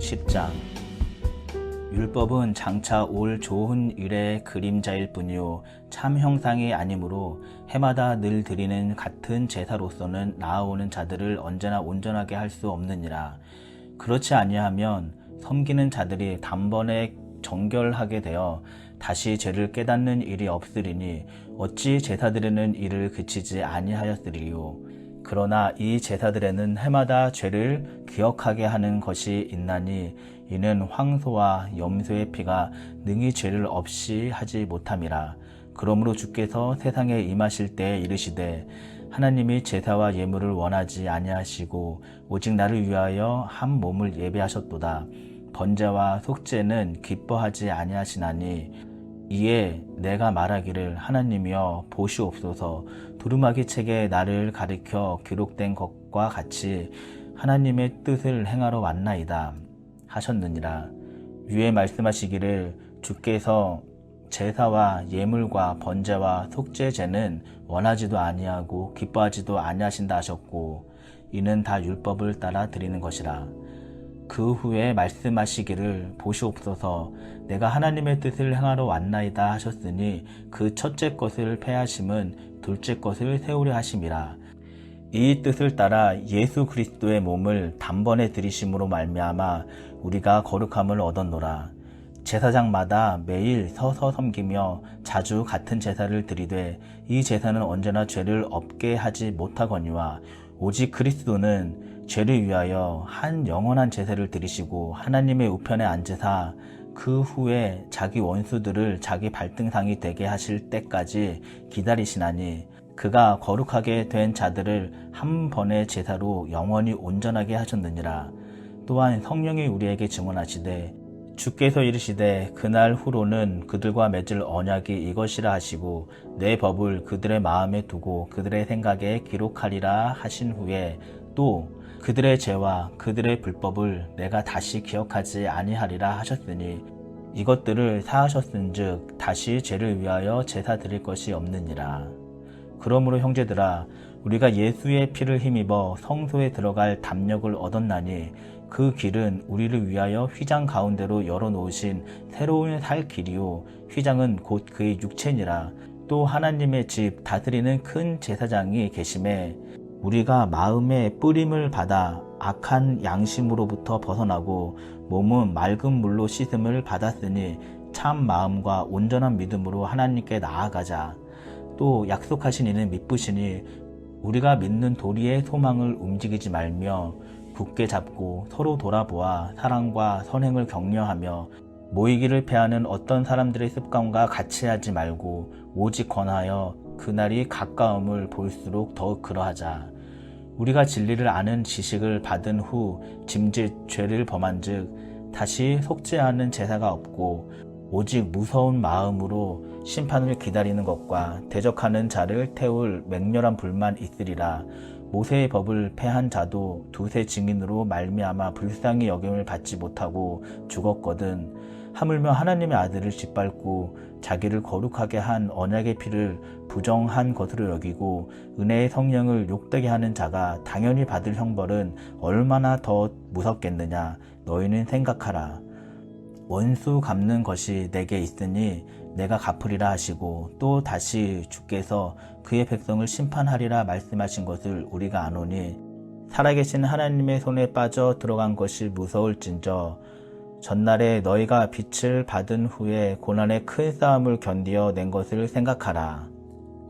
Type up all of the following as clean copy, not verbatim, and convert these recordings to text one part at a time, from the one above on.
10장. 율법은 장차 올 좋은 일의 그림자일 뿐이요 참 형상이 아니므로 해마다 늘 드리는 같은 제사로서는 나아오는 자들을 언제나 온전하게 할 수 없느니라. 그렇지 아니하면 섬기는 자들이 단번에 정결하게 되어 다시 죄를 깨닫는 일이 없으리니 어찌 제사 드리는 일을 그치지 아니하였으리요. 그러나 이 제사들에는 해마다 죄를 기억하게 하는 것이 있나니 이는 황소와 염소의 피가 능히 죄를 없이 하지 못함이라. 그러므로 주께서 세상에 임하실 때에 이르시되 하나님이 제사와 예물을 원하지 아니하시고 오직 나를 위하여 한 몸을 예배하셨도다. 번제와 속죄는 기뻐하지 아니하시나니 이에 내가 말하기를 하나님이여 보시옵소서. 두루마기 책에 나를 가리켜 기록된 것과 같이 하나님의 뜻을 행하러 왔나이다 하셨느니라. 위에 말씀하시기를 주께서 제사와 예물과 번제와 속죄제는 원하지도 아니하고 기뻐하지도 아니하신다 하셨고 이는 다 율법을 따라 드리는 것이라. 그 후에 말씀하시기를 보시옵소서. 내가 하나님의 뜻을 행하러 왔나이다 하셨으니 그 첫째 것을 폐하심은 둘째 것을 세우려 하심이라. 이 뜻을 따라 예수 그리스도의 몸을 단번에 들이심으로 말미암아 우리가 거룩함을 얻었노라. 제사장마다 매일 서서 섬기며 자주 같은 제사를 드리되 이 제사는 언제나 죄를 없게 하지 못하거니와 오직 그리스도는 죄를 위하여 한 영원한 제사를 드리시고 하나님의 우편에 앉으사 그 후에 자기 원수들을 자기 발등상이 되게 하실 때까지 기다리시나니 그가 거룩하게 된 자들을 한 번의 제사로 영원히 온전하게 하셨느니라. 또한 성령이 우리에게 증언하시되 주께서 이르시되 그날 후로는 그들과 맺을 언약이 이것이라 하시고 내 법을 그들의 마음에 두고 그들의 생각에 기록하리라 하신 후에 또 그들의 죄와 그들의 불법을 내가 다시 기억하지 아니하리라 하셨으니 이것들을 사하셨은즉 다시 죄를 위하여 제사 드릴 것이 없느니라. 그러므로 형제들아 우리가 예수의 피를 힘입어 성소에 들어갈 담력을 얻었나니 그 길은 우리를 위하여 휘장 가운데로 열어놓으신 새로운 살 길이요 휘장은 곧 그의 육체니라. 또 하나님의 집 다스리는 큰 제사장이 계심에 우리가 마음의 뿌림을 받아 악한 양심으로부터 벗어나고 몸은 맑은 물로 씻음을 받았으니 참 마음과 온전한 믿음으로 하나님께 나아가자. 또 약속하신 이는 미쁘시니 우리가 믿는 도리의 소망을 움직이지 말며 굳게 잡고 서로 돌아보아 사랑과 선행을 격려하며 모이기를 패하는 어떤 사람들의 습관과 같이 하지 말고 오직 권하여 그날이 가까움을 볼수록 더욱 그러하자. 우리가 진리를 아는 지식을 받은 후 짐짓 죄를 범한즉 다시 속죄하는 제사가 없고 오직 무서운 마음으로 심판을 기다리는 것과 대적하는 자를 태울 맹렬한 불만 있으리라. 모세의 법을 폐한 자도 두세 증인으로 말미암아 불쌍히 여김을 받지 못하고 죽었거든. 하물며 하나님의 아들을 짓밟고 자기를 거룩하게 한 언약의 피를 부정한 것으로 여기고 은혜의 성령을 욕되게 하는 자가 당연히 받을 형벌은 얼마나 더 무섭겠느냐. 너희는 생각하라. 원수 갚는 것이 내게 있으니 내가 갚으리라 하시고 또 다시 주께서 그의 백성을 심판하리라 말씀하신 것을 우리가 아노니 살아계신 하나님의 손에 빠져 들어간 것이 무서울진저 전날에 너희가 빛을 받은 후에 고난의 큰 싸움을 견디어 낸 것을 생각하라.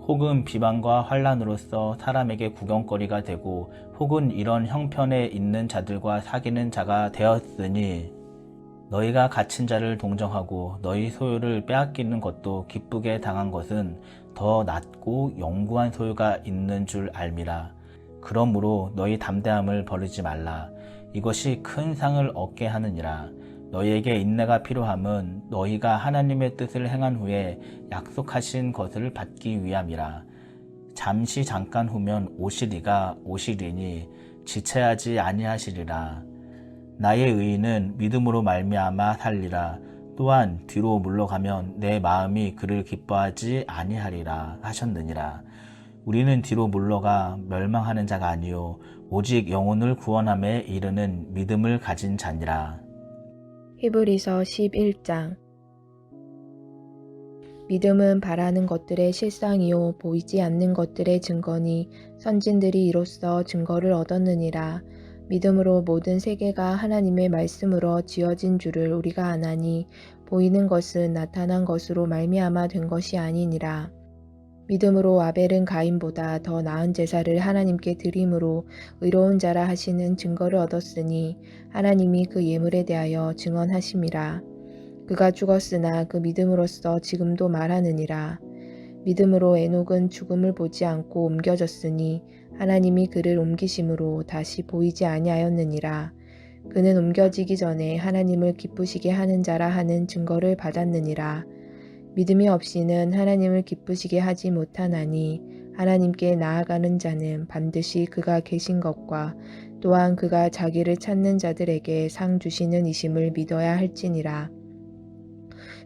혹은 비방과 환난으로서 사람에게 구경거리가 되고 혹은 이런 형편에 있는 자들과 사귀는 자가 되었으니 너희가 갇힌 자를 동정하고 너희 소유를 빼앗기는 것도 기쁘게 당한 것은 더 낫고 영구한 소유가 있는 줄 알미라. 그러므로 너희 담대함을 버리지 말라. 이것이 큰 상을 얻게 하느니라. 너희에게 인내가 필요함은 너희가 하나님의 뜻을 행한 후에 약속하신 것을 받기 위함이라. 잠시 잠깐 후면 오시리가 오시리니 지체하지 아니하시리라. 나의 의인은 믿음으로 말미암아 살리라. 또한 뒤로 물러가면 내 마음이 그를 기뻐하지 아니하리라 하셨느니라. 우리는 뒤로 물러가 멸망하는 자가 아니요 오직 영혼을 구원함에 이르는 믿음을 가진 자니라. 히브리서 11장. 믿음은 바라는 것들의 실상이요 보이지 않는 것들의 증거니 선진들이 이로써 증거를 얻었느니라. 믿음으로 모든 세계가 하나님의 말씀으로 지어진 줄을 우리가 아나니 보이는 것은 나타난 것으로 말미암아 된 것이 아니니라. 믿음으로 아벨은 가인보다 더 나은 제사를 하나님께 드림으로 의로운 자라 하시는 증거를 얻었으니 하나님이 그 예물에 대하여 증언하심이라. 그가 죽었으나 그 믿음으로써 지금도 말하느니라. 믿음으로 에녹은 죽음을 보지 않고 옮겨졌으니 하나님이 그를 옮기심으로 다시 보이지 아니하였느니라. 그는 옮겨지기 전에 하나님을 기쁘시게 하는 자라 하는 증거를 받았느니라. 믿음이 없이는 하나님을 기쁘시게 하지 못하나니 하나님께 나아가는 자는 반드시 그가 계신 것과 또한 그가 자기를 찾는 자들에게 상 주시는 이심을 믿어야 할지니라.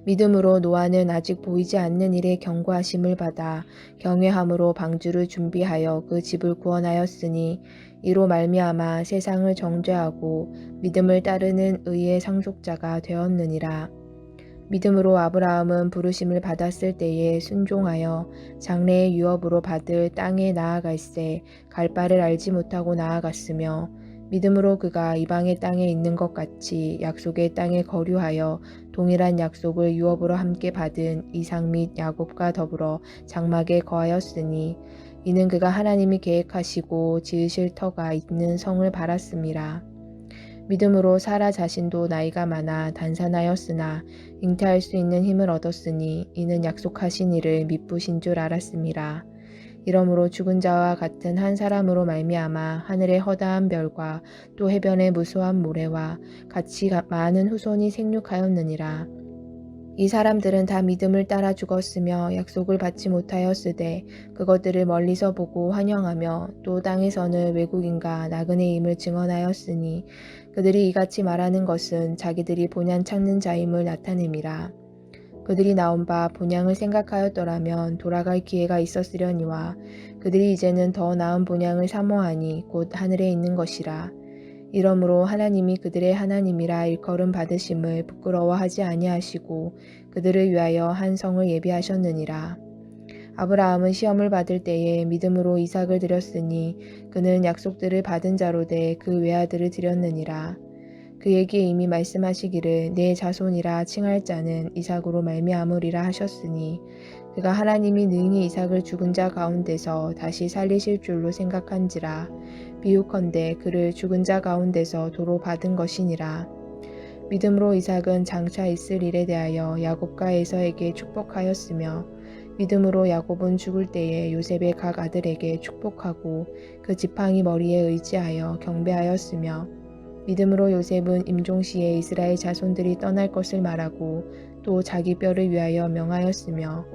믿음으로 노아는 아직 보이지 않는 일에 경고하심을 받아 경외함으로 방주를 준비하여 그 집을 구원하였으니 이로 말미암아 세상을 정죄하고 믿음을 따르는 의의 상속자가 되었느니라. 믿음으로 아브라함은 부르심을 받았을 때에 순종하여 장래의 유업으로 받을 땅에 나아갈새 갈 바를 알지 못하고 나아갔으며 믿음으로 그가 이방의 땅에 있는 것 같이 약속의 땅에 거류하여 동일한 약속을 유업으로 함께 받은 이삭 및 야곱과 더불어 장막에 거하였으니 이는 그가 하나님이 계획하시고 지으실 터가 있는 성을 바랐음이라. 믿음으로 사라 자신도 나이가 많아 단산하였으나 잉태할 수 있는 힘을 얻었으니 이는 약속하신 이를 미쁘신 줄 알았음이라. 이러므로 죽은 자와 같은 한 사람으로 말미암아 하늘의 허다한 별과 또 해변의 무수한 모래와 같이 많은 후손이 생육하였느니라. 이 사람들은 다 믿음을 따라 죽었으며 약속을 받지 못하였으되 그것들을 멀리서 보고 환영하며 또 땅에서는 외국인과 나그네임을 증언하였으니 그들이 이같이 말하는 것은 자기들이 본향 찾는 자임을 나타냄이라. 그들이 나온 바 본향을 생각하였더라면 돌아갈 기회가 있었으려니와 그들이 이제는 더 나은 본향을 사모하니 곧 하늘에 있는 것이라. 이러므로 하나님이 그들의 하나님이라 일컬음 받으심을 부끄러워하지 아니하시고 그들을 위하여 한 성을 예비하셨느니라. 아브라함은 시험을 받을 때에 믿음으로 이삭을 드렸으니 그는 약속들을 받은 자로 돼 그 외아들을 드렸느니라. 그에게 이미 말씀하시기를 내 자손이라 칭할 자는 이삭으로 말미암으리라 하셨으니 그가 하나님이 능히 이삭을 죽은 자 가운데서 다시 살리실 줄로 생각한지라. 비유컨대 그를 죽은 자 가운데서 도로 받은 것이니라. 믿음으로 이삭은 장차 있을 일에 대하여 야곱과 에서에게 축복하였으며 믿음으로 야곱은 죽을 때에 요셉의 각 아들에게 축복하고 그 지팡이 머리에 의지하여 경배하였으며 믿음으로 요셉은 임종시에 이스라엘 자손들이 떠날 것을 말하고 또 자기 뼈를 위하여 명하였으며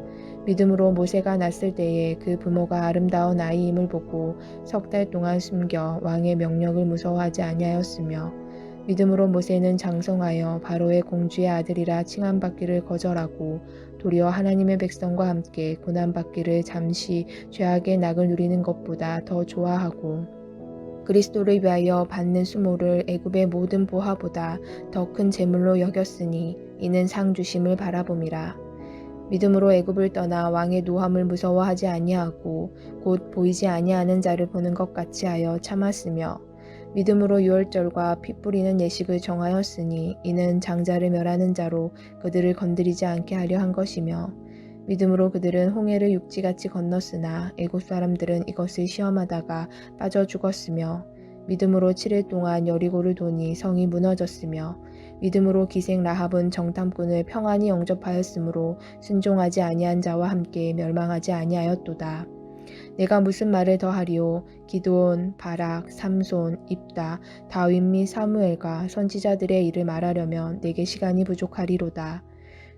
믿음으로 모세가 났을 때에 그 부모가 아름다운 아이임을 보고 석 달 동안 숨겨 왕의 명령을 무서워하지 아니하였으며 믿음으로 모세는 장성하여 바로의 공주의 아들이라 칭함받기를 거절하고 도리어 하나님의 백성과 함께 고난받기를 잠시 죄악의 낙을 누리는 것보다 더 좋아하고 그리스도를 위하여 받는 수모를 애굽의 모든 보화보다 더 큰 재물로 여겼으니 이는 상 주심을 바라봄이라. 믿음으로 애굽을 떠나 왕의 노함을 무서워하지 아니하고 곧 보이지 아니하는 자를 보는 것 같이 하여 참았으며 믿음으로 유월절과 피 뿌리는 예식을 정하였으니 이는 장자를 멸하는 자로 그들을 건드리지 않게 하려 한 것이며 믿음으로 그들은 홍해를 육지같이 건넜으나 애굽 사람들은 이것을 시험하다가 빠져 죽었으며 믿음으로 7일 동안 여리고를 도니 성이 무너졌으며 믿음으로 기생 라합은 정탐꾼을 평안히 영접하였으므로 순종하지 아니한 자와 함께 멸망하지 아니하였도다. 내가 무슨 말을 더하리요? 기드온, 바락, 삼손, 입다, 다윗 및 사무엘과 선지자들의 일을 말하려면 내게 시간이 부족하리로다.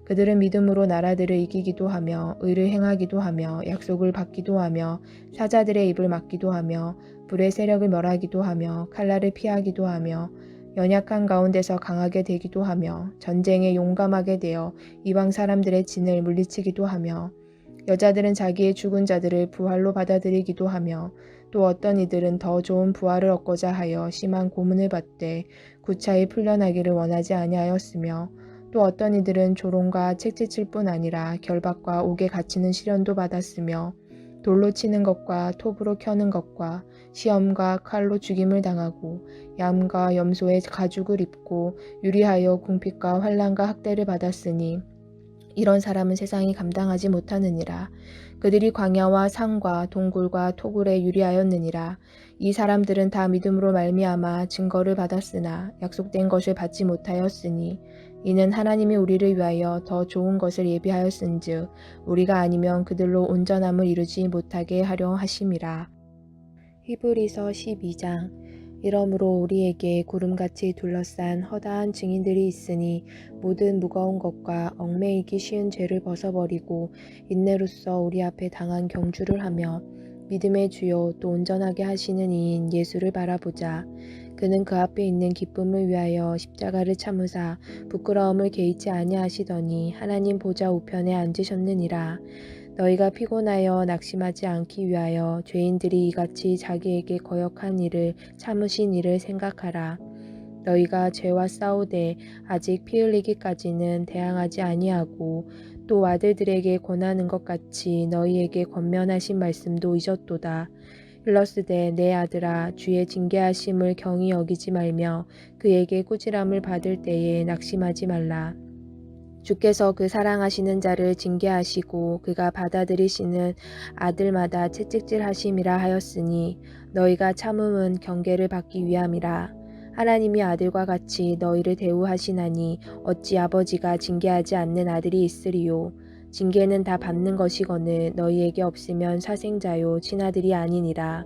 그들은 믿음으로 나라들을 이기기도 하며 의를 행하기도 하며 약속을 받기도 하며 사자들의 입을 막기도 하며 불의 세력을 멸하기도 하며 칼날을 피하기도 하며 연약한 가운데서 강하게 되기도 하며 전쟁에 용감하게 되어 이방 사람들의 진을 물리치기도 하며 여자들은 자기의 죽은 자들을 부활로 받아들이기도 하며 또 어떤 이들은 더 좋은 부활을 얻고자 하여 심한 고문을 받되 구차히 풀려나기를 원하지 아니하였으며 또 어떤 이들은 조롱과 책짓질 뿐 아니라 결박과 옥에 갇히는 시련도 받았으며 돌로 치는 것과 톱으로 켜는 것과 시험과 칼로 죽임을 당하고 양과 염소의 가죽을 입고 유리하여 궁핍과 환난과 학대를 받았으니 이런 사람은 세상이 감당하지 못하느니라. 그들이 광야와 산과 동굴과 토굴에 유리하였느니라. 이 사람들은 다 믿음으로 말미암아 증거를 받았으나 약속된 것을 받지 못하였으니 이는 하나님이 우리를 위하여 더 좋은 것을 예비하였은즉 우리가 아니면 그들로 온전함을 이루지 못하게 하려 하심이라. 히브리서 12장. 이러므로 우리에게 구름같이 둘러싼 허다한 증인들이 있으니 모든 무거운 것과 얽매이기 쉬운 죄를 벗어버리고 인내로써 우리 앞에 당한 경주를 하며 믿음의 주요 또 온전하게 하시는 이인 예수를 바라보자. 그는 그 앞에 있는 기쁨을 위하여 십자가를 참으사 부끄러움을 개의치 아니하시더니 하나님 보좌 우편에 앉으셨느니라. 너희가 피곤하여 낙심하지 않기 위하여 죄인들이 이같이 자기에게 거역한 일을 참으신 일을 생각하라. 너희가 죄와 싸우되 아직 피 흘리기까지는 대항하지 아니하고 또 아들들에게 권하는 것 같이 너희에게 권면하신 말씀도 잊었도다. 일러스되 내 아들아 주의 징계하심을 경히 여기지 말며 그에게 꾸지람을 받을 때에 낙심하지 말라. 주께서 그 사랑하시는 자를 징계하시고 그가 받아들이시는 아들마다 채찍질 하심이라 하였으니 너희가 참음은 경계를 받기 위함이라. 하나님이 아들과 같이 너희를 대우하시나니 어찌 아버지가 징계하지 않는 아들이 있으리요. 징계는 다 받는 것이거늘 너희에게 없으면 사생자요 친아들이 아니니라.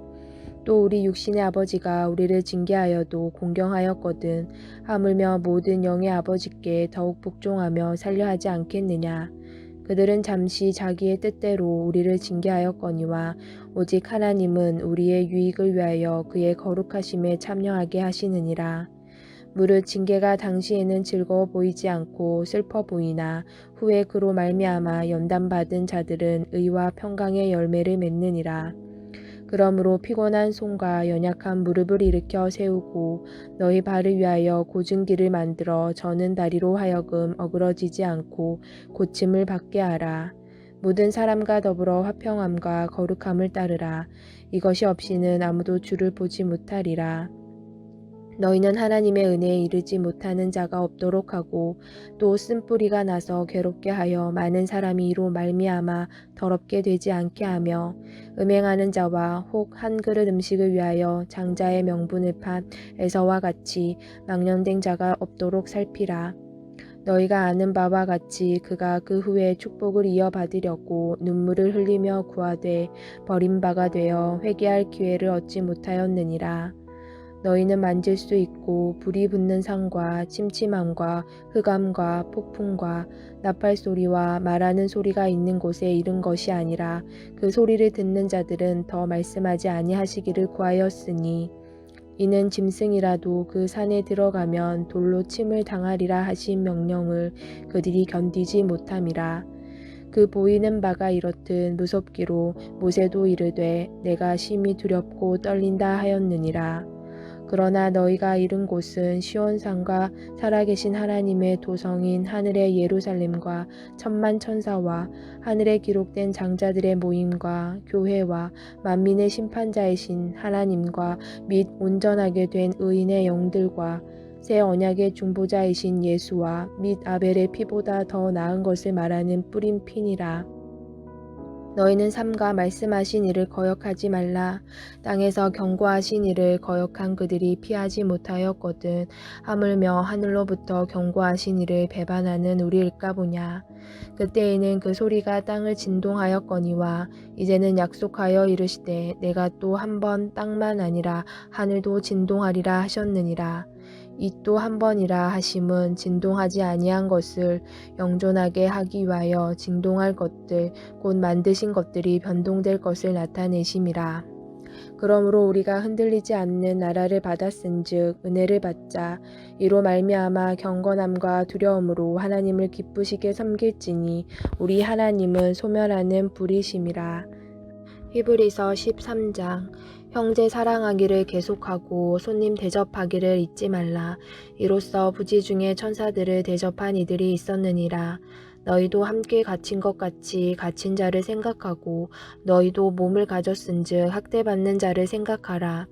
또 우리 육신의 아버지가 우리를 징계하여도 공경하였거든 하물며 모든 영의 아버지께 더욱 복종하며 살려하지 않겠느냐. 그들은 잠시 자기의 뜻대로 우리를 징계하였거니와 오직 하나님은 우리의 유익을 위하여 그의 거룩하심에 참여하게 하시느니라. 무릇 징계가 당시에는 즐거워 보이지 않고 슬퍼 보이나 후에 그로 말미암아 연단받은 자들은 의와 평강의 열매를 맺느니라. 그러므로 피곤한 손과 연약한 무릎을 일으켜 세우고 너희 발을 위하여 고진 길을 만들어 저는 다리로 하여금 어그러지지 않고 고침을 받게 하라. 모든 사람과 더불어 화평함과 거룩함을 따르라. 이것이 없이는 아무도 주를 보지 못하리라. 너희는 하나님의 은혜에 이르지 못하는 자가 없도록 하고 또 쓴뿌리가 나서 괴롭게 하여 많은 사람이 이로 말미암아 더럽게 되지 않게 하며 음행하는 자와 혹 한 그릇 음식을 위하여 장자의 명분을 판 에서와 같이 망령된 자가 없도록 살피라. 너희가 아는 바와 같이 그가 그 후에 축복을 이어받으려고 눈물을 흘리며 구하되 버림바가 되어 회개할 기회를 얻지 못하였느니라. 너희는 만질 수 있고 불이 붙는 산과 침침함과 흑암과 폭풍과 나팔 소리와 말하는 소리가 있는 곳에 이른 것이 아니라 그 소리를 듣는 자들은 더 말씀하지 아니하시기를 구하였으니 이는 짐승이라도 그 산에 들어가면 돌로 침을 당하리라 하신 명령을 그들이 견디지 못함이라. 그 보이는 바가 이렇듯 무섭기로 모세도 이르되 내가 심히 두렵고 떨린다 하였느니라. 그러나 너희가 이른 곳은 시온산과 살아계신 하나님의 도성인 하늘의 예루살렘과 천만 천사와 하늘에 기록된 장자들의 모임과 교회와 만민의 심판자이신 하나님과 및 온전하게 된 의인의 영들과 새 언약의 중보자이신 예수와 및 아벨의 피보다 더 나은 것을 말하는 뿌린 피니라. 너희는 삼가 말씀하신 이를 거역하지 말라. 땅에서 경고하신 이를 거역한 그들이 피하지 못하였거든. 하물며 하늘로부터 경고하신 이를 배반하는 우리일까 보냐. 그때에는 그 소리가 땅을 진동하였거니와 이제는 약속하여 이르시되 내가 또 한 번 땅만 아니라 하늘도 진동하리라 하셨느니라. 이 또 한 번이라 하심은 진동하지 아니한 것을 영존하게 하기 위하여 진동할 것들 곧 만드신 것들이 변동될 것을 나타내심이라. 그러므로 우리가 흔들리지 않는 나라를 받았은즉 은혜를 받자. 이로 말미암아 경건함과 두려움으로 하나님을 기쁘시게 섬길지니 우리 하나님은 소멸하는 불이심이라. 히브리서 13장. 형제 사랑하기를 계속하고 손님 대접하기를 잊지 말라. 이로써 부지 중에 천사들을 대접한 이들이 있었느니라. 너희도 함께 갇힌 것 같이 갇힌 자를 생각하고 너희도 몸을 가졌은즉 학대받는 자를 생각하라.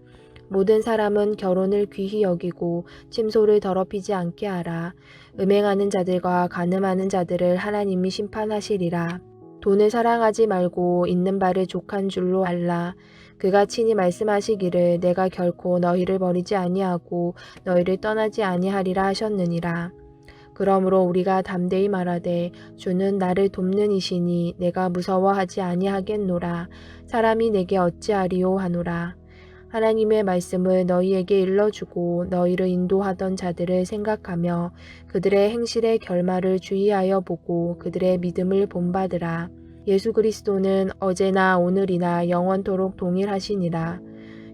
모든 사람은 결혼을 귀히 여기고 침소를 더럽히지 않게 하라. 음행하는 자들과 간음하는 자들을 하나님이 심판하시리라. 돈을 사랑하지 말고 있는 바를 족한 줄로 알라. 그가 친히 말씀하시기를 내가 결코 너희를 버리지 아니하고 너희를 떠나지 아니하리라 하셨느니라. 그러므로 우리가 담대히 말하되 주는 나를 돕는 이시니 내가 무서워하지 아니하겠노라. 사람이 내게 어찌하리요 하노라. 하나님의 말씀을 너희에게 일러주고 너희를 인도하던 자들을 생각하며 그들의 행실의 결말을 주의하여 보고 그들의 믿음을 본받으라. 예수 그리스도는 어제나 오늘이나 영원토록 동일하시니라.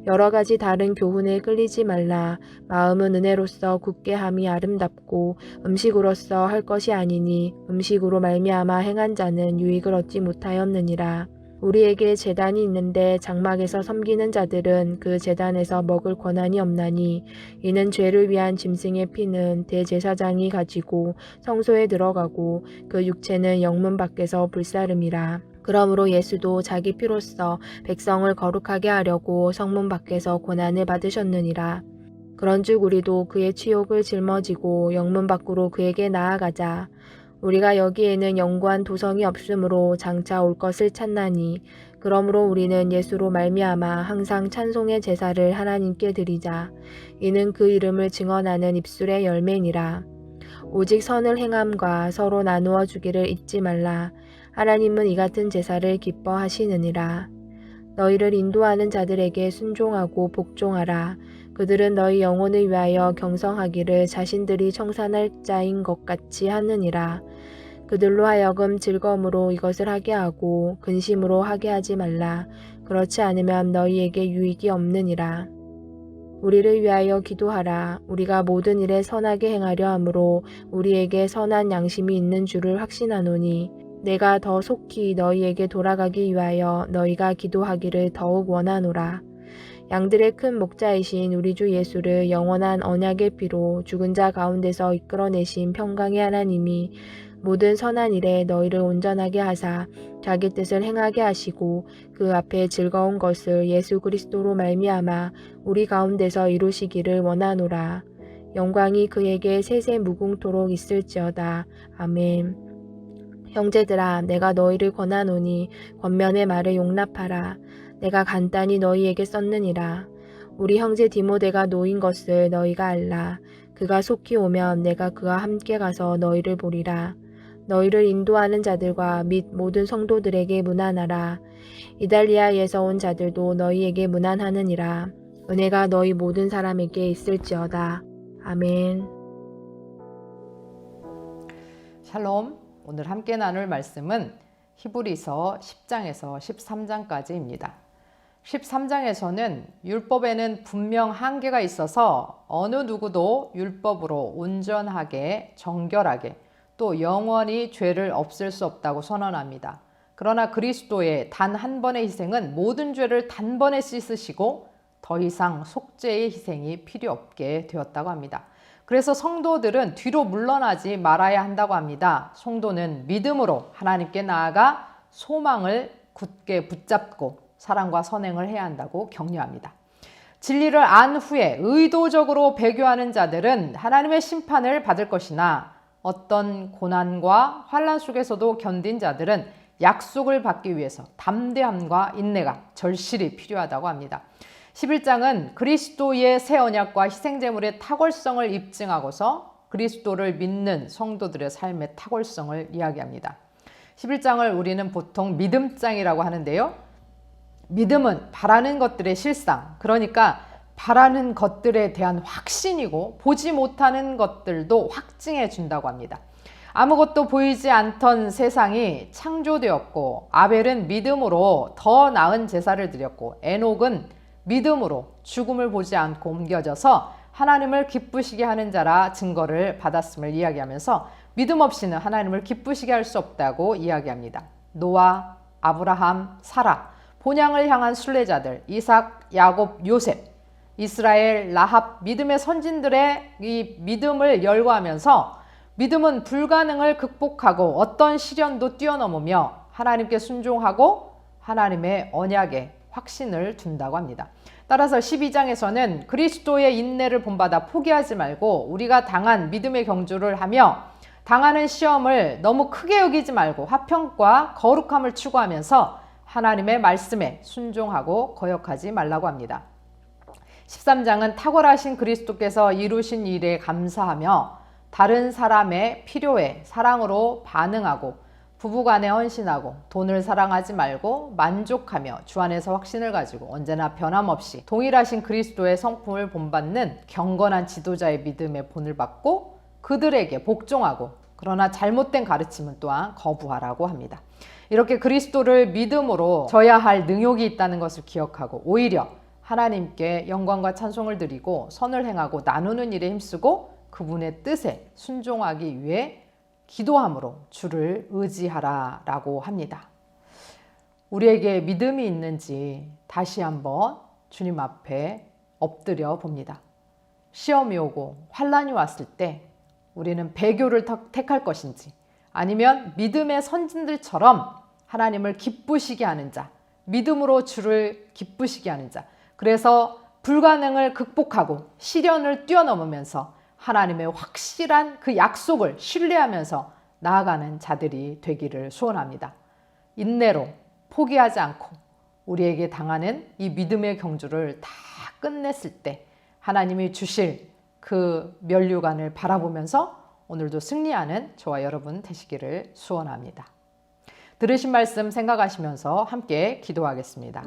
여러 가지 다른 교훈에 끌리지 말라. 마음은 은혜로서 굳게 함이 아름답고 음식으로서 할 것이 아니니 음식으로 말미암아 행한 자는 유익을 얻지 못하였느니라. 우리에게 제단이 있는데 장막에서 섬기는 자들은 그 제단에서 먹을 권한이 없나니 이는 죄를 위한 짐승의 피는 대제사장이 가지고 성소에 들어가고 그 육체는 영문 밖에서 불사름이라. 그러므로 예수도 자기 피로써 백성을 거룩하게 하려고 성문 밖에서 고난을 받으셨느니라. 그런즉 우리도 그의 치욕을 짊어지고 영문 밖으로 그에게 나아가자. 우리가 여기에는 영구한 도성이 없으므로 장차 올 것을 찾나니 그러므로 우리는 예수로 말미암아 항상 찬송의 제사를 하나님께 드리자. 이는 그 이름을 증언하는 입술의 열매니라. 오직 선을 행함과 서로 나누어 주기를 잊지 말라. 하나님은 이 같은 제사를 기뻐하시느니라. 너희를 인도하는 자들에게 순종하고 복종하라. 그들은 너희 영혼을 위하여 경성하기를 자신들이 청산할 자인 것 같이 하느니라. 그들로 하여금 즐거움으로 이것을 하게 하고 근심으로 하게 하지 말라. 그렇지 않으면 너희에게 유익이 없느니라. 우리를 위하여 기도하라. 우리가 모든 일에 선하게 행하려 하므로 우리에게 선한 양심이 있는 줄을 확신하노니 내가 더 속히 너희에게 돌아가기 위하여 너희가 기도하기를 더욱 원하노라. 양들의 큰 목자이신 우리 주 예수를 영원한 언약의 피로 죽은 자 가운데서 이끌어내신 평강의 하나님이 모든 선한 일에 너희를 온전하게 하사 자기 뜻을 행하게 하시고 그 앞에 즐거운 것을 예수 그리스도로 말미암아 우리 가운데서 이루시기를 원하노라. 영광이 그에게 세세 무궁토록 있을지어다. 아멘. 형제들아, 내가 너희를 권하노니 권면의 말을 용납하라. 내가 간단히 너희에게 썼느니라. 우리 형제 디모데가 놓인 것을 너희가 알라. 그가 속히 오면 내가 그와 함께 가서 너희를 보리라. 너희를 인도하는 자들과 및 모든 성도들에게 문안하라. 이달리아에서 온 자들도 너희에게 문안하느니라. 은혜가 너희 모든 사람에게 있을지어다. 아멘. 샬롬. 오늘 함께 나눌 말씀은 히브리서 10장에서 13장까지입니다. 13장에서는 율법에는 분명 한계가 있어서 어느 누구도 율법으로 온전하게, 정결하게, 또 영원히 죄를 없앨 수 없다고 선언합니다. 그러나 그리스도의 단 한 번의 희생은 모든 죄를 단번에 씻으시고 더 이상 속죄의 희생이 필요 없게 되었다고 합니다. 그래서 성도들은 뒤로 물러나지 말아야 한다고 합니다. 성도는 믿음으로 하나님께 나아가 소망을 굳게 붙잡고 사랑과 선행을 해야 한다고 격려합니다. 진리를 안 후에 의도적으로 배교하는 자들은 하나님의 심판을 받을 것이나 어떤 고난과 환난 속에서도 견딘 자들은 약속을 받기 위해서 담대함과 인내가 절실히 필요하다고 합니다. 11장은 그리스도의 새 언약과 희생제물의 탁월성을 입증하고서 그리스도를 믿는 성도들의 삶의 탁월성을 이야기합니다. 11장을 우리는 보통 믿음장이라고 하는데요. 믿음은 바라는 것들의 실상, 그러니까 바라는 것들에 대한 확신이고 보지 못하는 것들도 확증해 준다고 합니다. 아무것도 보이지 않던 세상이 창조되었고 아벨은 믿음으로 더 나은 제사를 드렸고 에녹은 믿음으로 죽음을 보지 않고 옮겨져서 하나님을 기쁘시게 하는 자라 증거를 받았음을 이야기하면서 믿음 없이는 하나님을 기쁘시게 할 수 없다고 이야기합니다. 노아, 아브라함, 사라 본향을 향한 순례자들, 이삭, 야곱, 요셉, 이스라엘, 라합, 믿음의 선진들의 이 믿음을 열거하면서 믿음은 불가능을 극복하고 어떤 시련도 뛰어넘으며 하나님께 순종하고 하나님의 언약에 확신을 둔다고 합니다. 따라서 12장에서는 그리스도의 인내를 본받아 포기하지 말고 우리가 당한 믿음의 경주를 하며 당하는 시험을 너무 크게 여기지 말고 화평과 거룩함을 추구하면서 하나님의 말씀에 순종하고 거역하지 말라고 합니다. 13장은 탁월하신 그리스도께서 이루신 일에 감사하며 다른 사람의 필요에 사랑으로 반응하고 부부간에 헌신하고 돈을 사랑하지 말고 만족하며 주 안에서 확신을 가지고 언제나 변함없이 동일하신 그리스도의 성품을 본받는 경건한 지도자의 믿음의 본을 받고 그들에게 복종하고 그러나 잘못된 가르침은 또한 거부하라고 합니다. 이렇게 그리스도를 믿음으로 져야 할 능욕이 있다는 것을 기억하고 오히려 하나님께 영광과 찬송을 드리고 선을 행하고 나누는 일에 힘쓰고 그분의 뜻에 순종하기 위해 기도함으로 주를 의지하라 라고 합니다. 우리에게 믿음이 있는지 다시 한번 주님 앞에 엎드려 봅니다. 시험이 오고 환난이 왔을 때 우리는 배교를 택할 것인지 아니면 믿음의 선진들처럼 하나님을 기쁘시게 하는 자, 믿음으로 주를 기쁘시게 하는 자, 그래서 불가능을 극복하고 시련을 뛰어넘으면서 하나님의 확실한 그 약속을 신뢰하면서 나아가는 자들이 되기를 소원합니다. 인내로 포기하지 않고 우리에게 당하는 이 믿음의 경주를 다 끝냈을 때 하나님이 주실 그 면류관을 바라보면서 오늘도 승리하는 저와 여러분 되시기를 소원합니다. 들으신 말씀 생각하시면서 함께 기도하겠습니다.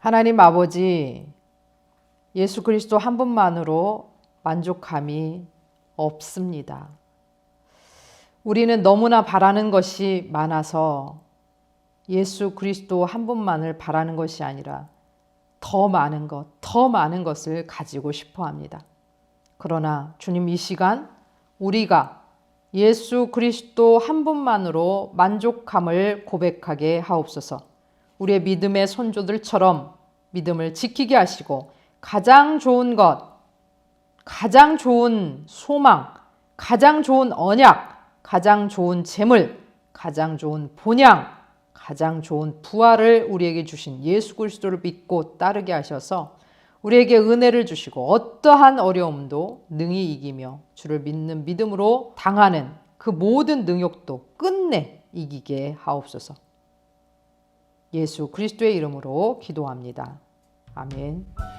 하나님 아버지, 예수 그리스도 한 분만으로 만족함이 없습니다. 우리는 너무나 바라는 것이 많아서 예수 그리스도 한 분만을 바라는 것이 아니라 더 많은 것, 더 많은 것을 가지고 싶어 합니다. 그러나 주님, 이 시간 우리가 예수 그리스도 한 분만으로 만족함을 고백하게 하옵소서. 우리의 믿음의 선조들처럼 믿음을 지키게 하시고 가장 좋은 것, 가장 좋은 소망, 가장 좋은 언약, 가장 좋은 재물, 가장 좋은 본향, 가장 좋은 부활을 우리에게 주신 예수 그리스도를 믿고 따르게 하셔서 우리에게 은혜를 주시고 어떠한 어려움도 능히 이기며 주를 믿는 믿음으로 당하는 그 모든 능욕도 끝내 이기게 하옵소서. 예수 그리스도의 이름으로 기도합니다. 아멘.